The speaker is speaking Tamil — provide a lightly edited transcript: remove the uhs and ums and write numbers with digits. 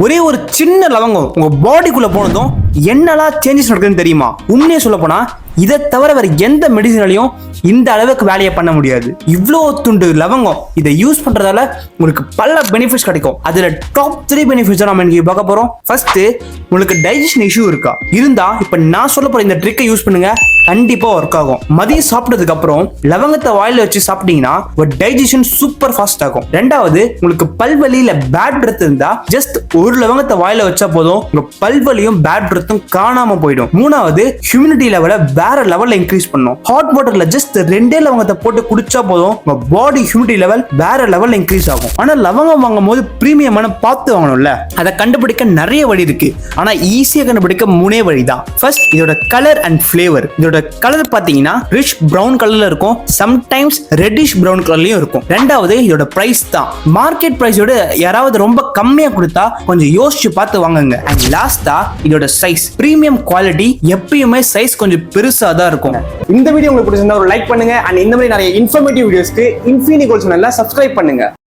ஒரே ஒரு சின்ன லவங்கம் உங்க பாடிக்குள்ள போனதும் என்னெல்லாம் சேஞ்சஸ் நடக்குதுன்னு தெரியுமா? உண்மையை சொல்ல போனா இதை தவிர வேற எந்த மெடிசனாலையும் இந்த அளவுக்கு வேலையை பண்ண முடியாது. இவ்வளோ துண்டு லவங்கம் இதை யூஸ் பண்றதால உங்களுக்கு பல பெனிஃபிட்ஸ் கிடைக்கும். அதுல டாப் 3 பெனிஃபிட்ஸ் நம்ம இன்னைக்கு பார்க்க போறோம். ஃபர்ஸ்ட், உங்களுக்கு டைஜஷன் இஷ்யூ இருக்கா இருந்தா இப்ப நான் சொல்ல போற இந்த ட்ரிக்கை யூஸ் பண்ணுங்க, கண்டிப்பா ஒர்க் ஆகும். மதியம் சாப்பிட்டதுக்கு அப்புறம் லவங்கத்தை வாயில வச்சு சாப்பிட்டீங்கன்னா ஒரு டைஜஷன் சூப்பர் ஃபாஸ்ட் ஆகும். ரெண்டாவது, உங்களுக்கு பல்வலி இல்ல பேட் பிரெத் இருந்தா ஜஸ்ட் ஒரு லவங்கத்தை வாயில வச்சா போதும் உங்க பல்வலியும் பேட் பிரெத்தும் காணாம போயிடும். மூணாவது, ஹியூமிடிட்டி லெவலை வேற லெவல்ல இன்க்ரீஸ் பண்ணும். ஹாட் வாட்டர்ல ஜஸ்ட் 2 லவங்கத்தை போட்டு குடிச்சா போதும் உங்க பாடி ஹியூமிடிட்டி லெவல் வேற லெவல்ல இன்க்ரீஸ் ஆகும். ஆனா லவங்கம் வாங்கும் போது பிரீமியமான பார்த்து வாங்கணும்ல, அதை கண்டுபிடிக்க நிறைய வழி இருக்கு. ஆனா ஈஸியா கண்டுபிடிக்க 3 வழி தான். ஃபர்ஸ்ட், இதோட கலர் அண்ட் ஃபிளேவர். இதோட கலர் பாத்தீங்கன்னா ரிச் பிரவுன் கலர்ல இருக்கும், சம்டைம்ஸ் ரெட்டிஷ் பிரவுன் கலர்லயும் இருக்கும். ரெண்டாவது, இதோட பிரைஸ் தான். மார்க்கெட் பிரைஸோட யாராவது ரொம்ப கம்மியா கொடுத்தா கொஞ்சம் யோசிச்சு பார்த்து வாங்குங்க. அண்ட் லாஸ்டா, இதோட சைஸ் பிரீமியம் குவாலிட்டி. எப்பயுமே சைஸ் கொஞ்சம் பெருசா தான் இருக்கும். இந்த வீடியோ உங்களுக்கு பிடிச்சிருந்தா ஒரு லைக் பண்ணுங்க. அண்ட் இந்த மாதிரி நிறைய இன்ஃபர்மேட்டிவ் வீடியோஸ்க்கு இன்ஃபினி கோல்ட் சேனலை சப்ஸ்கிரைப் பண்ணுங்க.